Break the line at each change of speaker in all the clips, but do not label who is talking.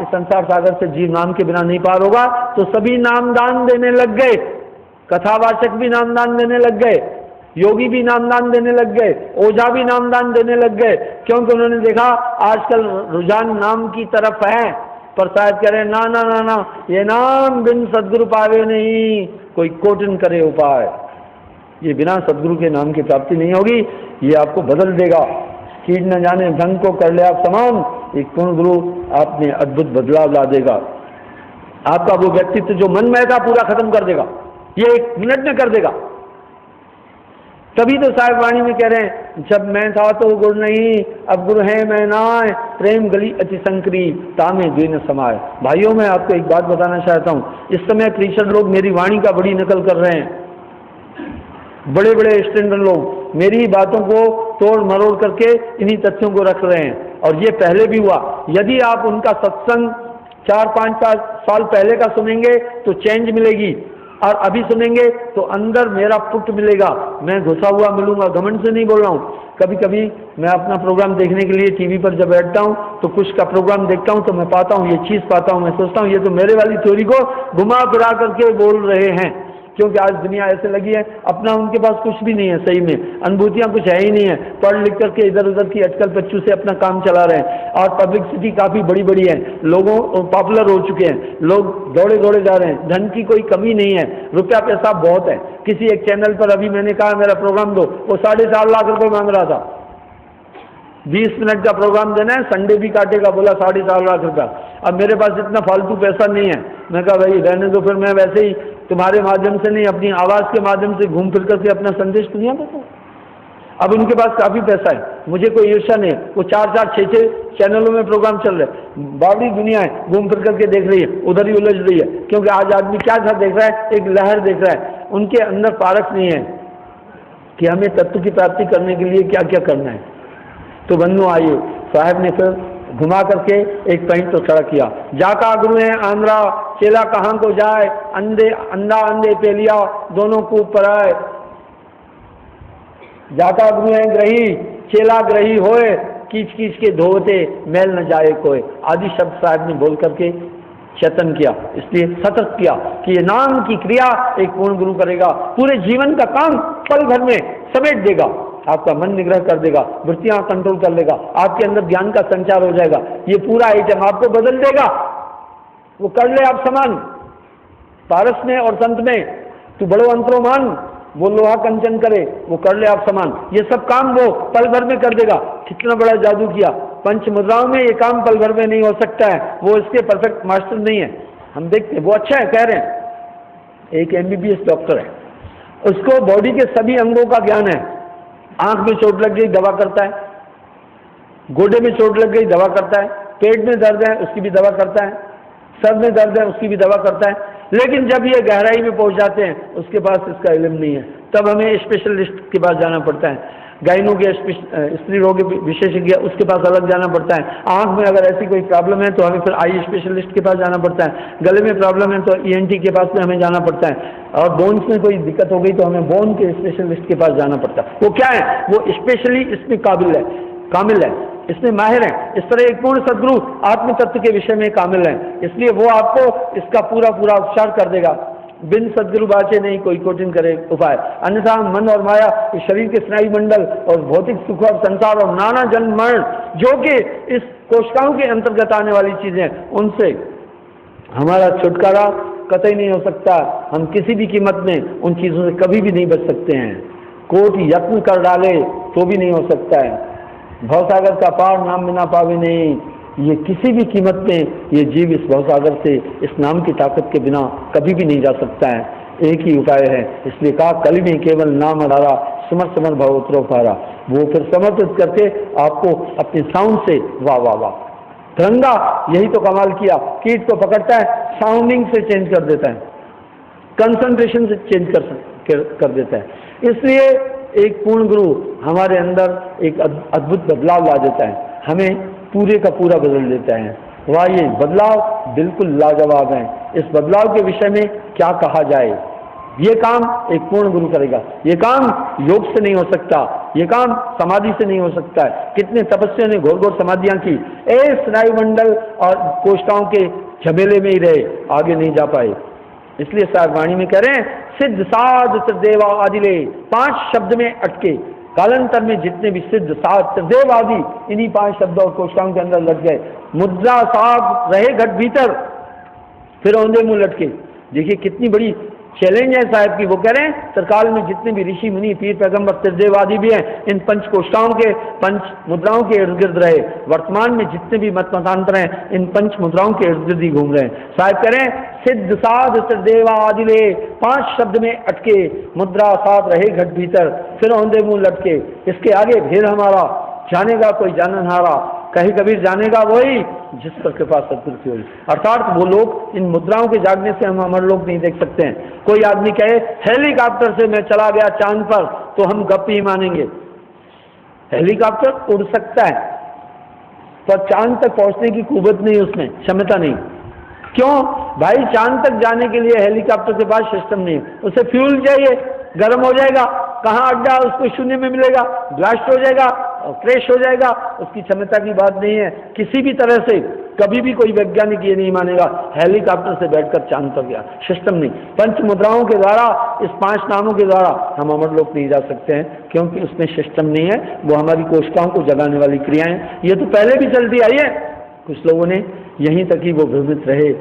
इस संसार सागर से जीव नाम के बिना नहीं पार होगा, तो सभी नामदान देने लग गए, कथावाचक भी नामदान देने लग गए, योगी भी नामदान देने लग गए, ओझा भी नामदान देने लग गए, क्योंकि उन्होंने देखा आजकल रुझान नाम की तरफ है। पर शायद कह रहे ना ना ना ना, ये नाम बिन सदगुरु पावे नहीं, कोई कोटिन करे उपाय। ये बिना सदगुरु के नाम की प्राप्ति नहीं होगी, ये आपको बदल देगा। कीट न जाने ढंग को कर ले आप समान, एक पूर्ण गुरु आपने अद्भुत बदलाव ला देगा। आपका वो व्यक्तित्व जो मन में था पूरा खत्म कर देगा, ये 1 मिनट में कर देगा। तभी तो साहिब वाणी में कह रहे हैं, जब मैं था तो गुरु नहीं, अब गुरु है मैं नाय, प्रेम गली अति संकरी, तामे द्विन समाय। भाइयों, मैं आपको एक बात बताना चाहता हूं, इस समय क्रिश्चियन लोग मेरी वाणी का बड़ी नकल कर रहे हैं, बड़े बड़े स्टैंडर्ड लोग मेरी ही बातों को तोड़ मरोड़ करके इन्हीं तथ्यों को रख रहे हैं। और ये पहले भी हुआ। यदि आप उनका सत्संग 4-5 साल पहले का सुनेंगे तो चेंज मिलेगी, और अभी सुनेंगे तो अंदर मेरा पुट मिलेगा, मैं घुसा हुआ मिलूंगा। घमंड से नहीं बोल रहा हूँ। कभी कभी मैं अपना प्रोग्राम देखने के लिए टीवी पर जब बैठता हूँ तो कुछ का प्रोग्राम देखता हूँ तो मैं पाता हूँ ये चीज़ पाता हूँ, मैं सोचता हूँ ये तो मेरे वाली थ्योरी को घुमा फिरा करके बोल रहे हैं। क्योंकि आज दुनिया ऐसे लगी है, अपना उनके पास कुछ भी नहीं है, सही में अनुभूतियां कुछ है ही नहीं है, पढ़ लिख करके इधर उधर की अटकल पच्चू से अपना काम चला रहे हैं। और पब्लिसिटी काफ़ी बड़ी बड़ी है, लोगों पॉपुलर हो चुके हैं, लोग दौड़े दौड़े जा रहे हैं, धन की कोई कमी नहीं है, रुपया पैसा बहुत है। किसी एक चैनल पर अभी मैंने कहा मेरा प्रोग्राम दो, वो 4.5 लाख रुपये मांग रहा था। 20 मिनट का प्रोग्राम देना है, संडे भी काटेगा, बोला 4.5 लाख रुपया। अब मेरे पास इतना फालतू पैसा नहीं है। मैं कहा भाई रहने दो, फिर मैं वैसे ही तुम्हारे माध्यम से नहीं, अपनी आवाज़ के माध्यम से घूम फिर करके अपना संदेश दुनिया में। अब उनके पास काफ़ी पैसा है, मुझे कोई ईर्ष्या नहीं है। वो 4-4, 6-6 चैनलों में प्रोग्राम चल रहे हैं, बावड़ी दुनिया है, घूम फिर करके देख रही है, उधर ही उलझ रही है। क्योंकि आज आदमी क्या देख रहा है, एक लहर देख रहा है, उनके अंदर पारख नहीं है कि हमें तत्व की प्राप्ति करने के लिए क्या क्या करना है। तो बंधु आइए, साहब ने फिर घुमा करके एक पॉइंट तो खड़ा किया, जाका गुरु है आंध्रा, चेला कहाँ को जाए, अंधा अंधे पे लिया, दोनों को पराए। जाका गुरु है ग्रही, चेला ग्रही होए, कीच कीच के धोते मैल न जाए कोई। आदि शब्द साहब ने बोल करके चेतन किया, इसलिए सतर्क किया कि ये नाम की क्रिया एक पूर्ण गुरु करेगा, पूरे जीवन का काम पल भर में समेट देगा। आपका मन निग्रह कर देगा, वृत्तियां कंट्रोल कर लेगा, आपके अंदर ज्ञान का संचार हो जाएगा। ये पूरा आइटम आपको बदल देगा। वो कर ले आप समान, पारस में और संत में तू बड़ो अंतरो मान, वो लोहा कंचन करे, वो कर ले आप समान। ये सब काम वो पल भर में कर देगा। कितना बड़ा जादू किया। पंच मुद्राओं में ये काम पल भर में नहीं हो सकता है, वो इसके परफेक्ट मास्टर नहीं है। हम देखते हैं वो अच्छा है, कह रहे हैं। एक MBBS डॉक्टर है, उसको बॉडी के सभी अंगों का ज्ञान है। आंख में चोट लग गई दवा करता है, गोडे में चोट लग गई दवा करता है, पेट में दर्द है उसकी भी दवा करता है, सर में दर्द है उसकी भी दवा करता है। लेकिन जब ये गहराई में पहुंच जाते हैं उसके पास इसका इल्म नहीं है, तब हमें स्पेशलिस्ट के पास जाना पड़ता है। गायनों के स्त्री रोग विशेषज्ञ, उसके पास अलग जाना पड़ता है। आंख में अगर ऐसी कोई प्रॉब्लम है तो हमें फिर आई स्पेशलिस्ट के पास जाना पड़ता है। गले में प्रॉब्लम है तो ENT के पास में हमें जाना पड़ता है। और बोन्स में कोई दिक्कत हो गई तो हमें बोन के स्पेशलिस्ट के पास जाना पड़ता है। वो क्या है, वो स्पेशली इसमें कामिल है, इसमें माहिर है। इस तरह एक पूर्ण सदगुरु आत्म तत्व के विषय में कामिल है, इसलिए वो आपको इसका पूरा उपचार कर देगा। बिन सदगुरु बाचे नहीं, कोई कोटिन करे उपाय। अन्यथा मन और माया, इस शरीर के स्नायु मंडल और भौतिक सुख और संसार और नाना जन्म मरण, जो कि इस कोशिकाओं के अंतर्गत आने वाली चीजें, उनसे हमारा छुटकारा कतई नहीं हो सकता। हम किसी भी कीमत में उन चीजों से कभी भी नहीं बच सकते हैं। कोटि यत्न कर डाले तो भी नहीं हो सकता है। भवसागर का पार नाम बिना पावे नहीं, ये किसी भी कीमत में ये जीव इस भवसागर से इस नाम की ताकत के बिना कभी भी नहीं जा सकता है। एक ही उपाय है, इसलिए कहा कली में केवल नाम आधारा, समर भव उतरो पारा। वो फिर समर्पित करके आपको अपने साउंड से वाह वाह वाह, तिरंगा यही तो कमाल किया। कीट को पकड़ता है, साउंडिंग से चेंज कर देता है, कंसंट्रेशन से चेंज कर देता है। इसलिए एक पूर्ण गुरु हमारे अंदर एक अद्भुत बदलाव ला देता है, हमें पूरे का पूरा बदल देता है। वाह, ये बदलाव बिल्कुल लाजवाब है। इस बदलाव के विषय में क्या कहा जाए। ये काम एक पूर्ण गुरु करेगा। ये काम योग से नहीं हो सकता, ये काम समाधि से नहीं हो सकता है। कितने तपस्वियों ने घोर घोर समाधियां की, स्नायुमंडल और कोशिकाओं के झमेले में ही रहे, आगे नहीं जा पाए। इसलिए साहब वाणी में कह रहे हैं, सिद्ध साध त्रिदेवा आदिले, 5 शब्द में अटके। कालांतर में जितने भी सिद्ध साध त्रिदेव आदि इन्हीं 5 शब्दों और कोशिकाओं के अंदर लग गए। मुद्रा साध रहे घट भीतर, फिर औंधे मुंह लटके। देखिए कितनी बड़ी चैलेंज है साहब की। वो कह रहे हैं सरकाल में जितने भी ऋषि मुनि पीर पैगंबर त्रिदेव आदि भी हैं, इन 5 कोशिकाओं के 5 मुद्राओं के इर्द गिर्द रहे। वर्तमान में जितने भी मतांतर हैं, इन 5 मुद्राओं के इर्द गिर्द ही घूम रहे हैं। साहब कह रहे हैं सिद्ध साध त्रिदेवा आदिले, 5 शब्द में अटके। मुद्रा साध रहे घट भीतर, फिर औंधे मुंह लटके। इसके आगे भेद हमारा, जानेगा कोई जाननहारा, कहीं कबीर जानेगा वही जिस पर कृपा सतगुरु की हुई। अर्थात वो लोग, इन मुद्राओं के जागने से हम अमर लोग नहीं देख सकते हैं। कोई आदमी कहे हेलीकॉप्टर से मैं चला गया चांद पर, तो हम गप ही मानेंगे। हेलीकॉप्टर उड़ सकता है, पर चांद तक पहुंचने की कुवत नहीं, उसमें क्षमता नहीं। क्यों भाई? चांद तक जाने के लिए हेलीकॉप्टर के पास सिस्टम नहीं है, उसे फ्यूल चाहिए, गर्म हो जाएगा, कहाँ अड्डा उसको शून्य में मिलेगा, ब्लास्ट हो जाएगा, क्रैश हो जाएगा, उसकी क्षमता की बात नहीं है। किसी भी तरह से कभी भी कोई वैज्ञानिक ये नहीं मानेगा हेलीकॉप्टर से बैठकर चांद पर गया, सिस्टम नहीं। 5 मुद्राओं के द्वारा, इस 5 नामों के द्वारा हम अमर लोक नहीं जा सकते हैं, क्योंकि उसमें सिस्टम नहीं है। वो हमारी कोशिकाओं को जगाने वाली क्रियाएं, ये तो पहले भी चलती आई है। कुछ लोगों ने यहीं तक ही वो भ्रमित रहे।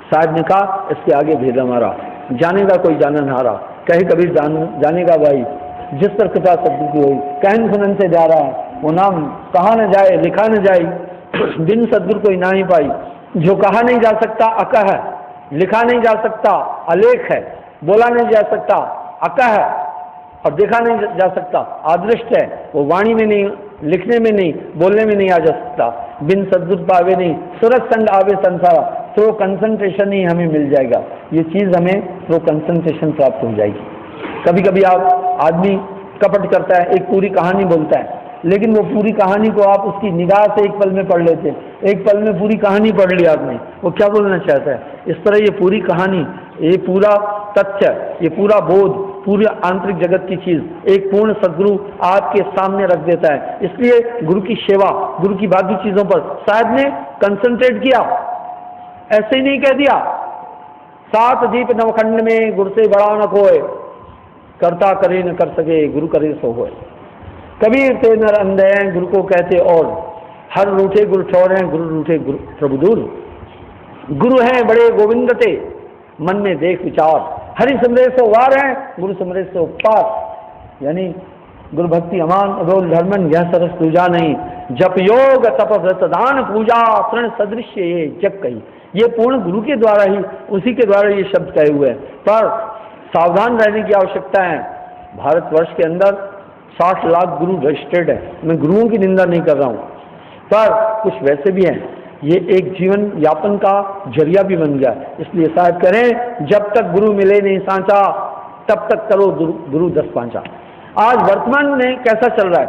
साहब ने कहा इसके आगे भेद हमारा, जानेगा कोई जाननहारा, कहे कबीर जानेगा भाई जिस पर कृपा सतगुरु की हुई। कहन सुनन से जा रहा है, वो नाम कहा न जाए, लिखा न जाए, बिन सतगुरु कोई ना ही पाई। जो कहा नहीं जा सकता अकह है, लिखा नहीं जा सकता अलेख है, बोला नहीं जा सकता अकह है, और देखा नहीं जा सकता अदृष्ट है। वो वाणी में नहीं, लिखने में नहीं, बोलने में नहीं आ जा सकता। बिन सद्गुरु पावे नहीं, सुरत संग आवे संसारा, थ्रो कंसंट्रेशन ही हमें मिल जाएगा। ये चीज़ हमें थ्रो कंसंट्रेशन प्राप्त हो जाएगी। कभी कभी आप आदमी कपट करता है, एक पूरी कहानी बोलता है, लेकिन वो पूरी कहानी को आप उसकी निगाह से एक पल में पढ़ लेते हैं। एक पल में पूरी कहानी पढ़ ली आपने, वो क्या बोलना चाहता है। इस तरह ये पूरी कहानी, ये पूरा तथ्य, ये पूरा बोध, पूरे आंतरिक जगत की चीज एक पूर्ण सदगुरु आपके सामने रख देता है। इसलिए गुरु की सेवा, गुरु की बाकी चीजों पर साहब ने कंसंट्रेट किया, ऐसे ही नहीं कह दिया 7 दीप नवखंड में गुरु से बड़ा न कोय, करता करे न कर सके गुरु करे सो होए। कबीर ते नर अंधे हैं गुरु को कहते, और हर रूठे गुरु ठौर हैं, गुरु रूठे गुरु प्रभु दूर। गुरु हैं बड़े गोविंद ते, मन में देख विचार, हरि समरे सो वार है, गुरु समरे सो पार। यानी गुरु भक्ति अमान रोल धर्मन यह सरस पूजा नहीं, जप योग तप व्रत दान पूजा तृण सदृश्य ये जग कही। ये पूर्ण गुरु के द्वारा ही, उसी के द्वारा ये शब्द कहे हुए हैं। पर सावधान रहने की आवश्यकता है। भारतवर्ष के अंदर 60 लाख गुरु रजिस्टर्ड है। मैं गुरुओं की निंदा नहीं कर रहा हूँ, पर कुछ वैसे भी हैं, ये एक जीवन यापन का जरिया भी बन गया। इसलिए साहब करें, जब तक गुरु मिले नहीं सांचा, तब तक करो गुरु 10 पांचा। आज वर्तमान में कैसा चल रहा है,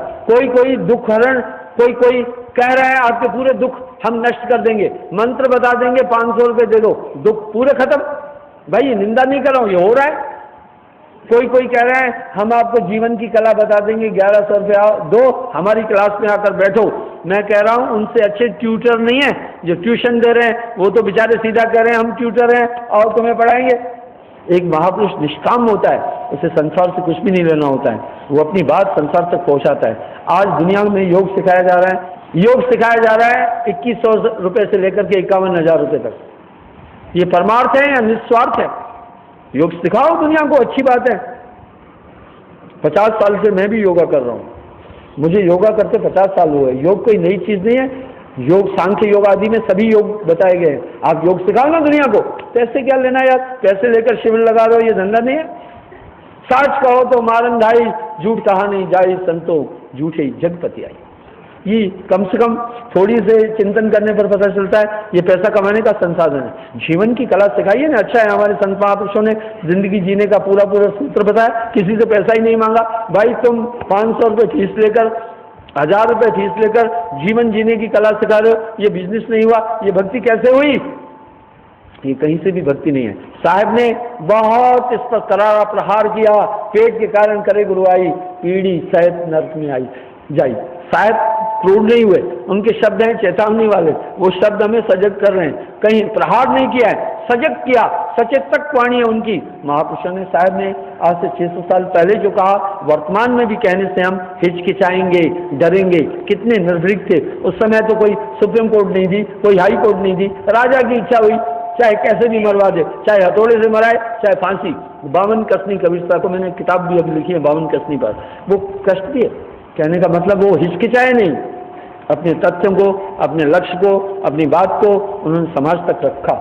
कोई दुख हरण, कोई कह रहा है आपके पूरे दुख हम नष्ट कर देंगे, मंत्र बता देंगे 500 रुपये दे दो, दुख पूरे खत्म। भाई ये निंदा नहीं कर रहा हूँ, ये हो रहा है। कोई कह रहे हैं हम आपको जीवन की कला बता देंगे, 1100 रुपया दो, हमारी क्लास में आकर बैठो। मैं कह रहा हूं उनसे अच्छे ट्यूटर नहीं है जो ट्यूशन दे रहे हैं, वो तो बेचारे सीधा कह रहे हैं हम ट्यूटर हैं और तुम्हें पढ़ाएंगे। एक महापुरुष निष्काम होता है, उसे संसार से कुछ भी नहीं लेना होता है, वो अपनी बात संसार तक पहुंचाता है। आज दुनिया में योग सिखाया जा रहा है, योग सिखाया जा रहा है 2100 रुपये से लेकर के 51,000 रुपये तक। ये परमार्थ है या निस्वार्थ है? योग सिखाओ दुनिया को, अच्छी बात है। 50 साल से मैं भी योगा कर रहा हूँ, मुझे योगा करते 50 साल हुए। योग कोई नई चीज़ नहीं है, योग सांख्य योग आदि में सभी योग बताए गए हैं। आप योग सिखाओ ना दुनिया को, पैसे क्या लेना यार, पैसे लेकर शिविर लगा दो, ये धंधा नहीं है। सच कहो तो मारन ढाई, झूठ कहा नहीं जाए संतो, झूठे जगपति आई। ये कम से कम थोड़ी से चिंतन करने पर पता चलता है ये पैसा कमाने का संसाधन है। जीवन की कला सिखाइए ना। अच्छा है हमारे संत महापुरुषों ने जिंदगी जीने का पूरा सूत्र बताया, किसी से पैसा ही नहीं मांगा। भाई तुम 500 रुपये फीस लेकर, 1000 रुपये फीस लेकर जीवन जीने की कला सिखा रहे हो, ये बिजनेस नहीं हुआ, ये भक्ति कैसे हुई? ये कहीं से भी भक्ति नहीं है। साहब ने बहुत इस पर करारा प्रहार किया, पेट के कारण करे गुरुआई, पीड़ी सहित नरक में आई जाई। साहब क्रूर नहीं हुए, उनके शब्द हैं चेतावनी वाले, वो शब्द हमें सजग कर रहे हैं, कहीं प्रहार नहीं किया है, सजग किया, सचेतक वाणी है उनकी। महापुरुषों ने, साहब ने आज से 600 साल पहले जो कहा, वर्तमान में भी कहने से हम हिचकिचाएंगे, डरेंगे। कितने निर्भीक थे उस समय, तो कोई सुप्रीम कोर्ट नहीं दी, कोई हाई कोर्ट नहीं दी, राजा की इच्छा हुई चाहे कैसे भी मरवा दे, चाहे हथौड़े से मराए चाहे फांसी। 52 कसनी, कबीर साहब को मैंने किताब भी अभी लिखी है 52 कसनी पर, वो कष्ट भी है। कहने का मतलब वो हिचकिचाए नहीं, अपने तथ्यों को, अपने लक्ष्य को, अपनी बात को उन्होंने समाज तक रखा।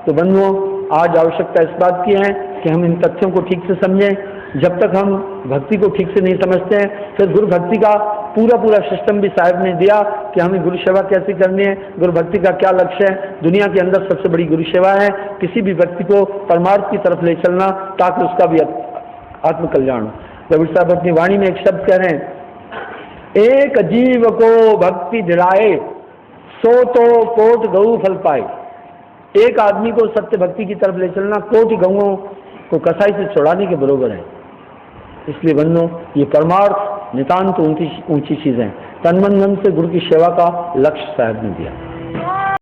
तो बंधुओं, आज आवश्यकता इस बात की है कि हम इन तथ्यों को ठीक से समझें। जब तक हम भक्ति को ठीक से नहीं समझते हैं, फिर गुरु भक्ति का पूरा सिस्टम भी साहब ने दिया कि हमें गुरु सेवा कैसे करनी है, गुरु भक्ति का क्या लक्ष्य है। दुनिया के अंदर सबसे बड़ी गुरु सेवा है, किसी भी व्यक्ति को परमार्थ की तरफ ले चलना, ताकि उसका भी आत्मकल्याण हो। कबीर साहब अपनी वाणी में एक शब्द कह रहे हैं, एक जीव को भक्ति दिलाए, सो तो कोट गऊ फल पाए। एक आदमी को सत्य भक्ति की तरफ ले चलना कोटि गऊओं को कसाई से छुड़ाने के बरोबर है। इसलिए बंधुओं, ये परमार्थ नितांत ऊंची चीजें, तन मन धन से गुरु की सेवा का लक्ष्य साहब ने दिया।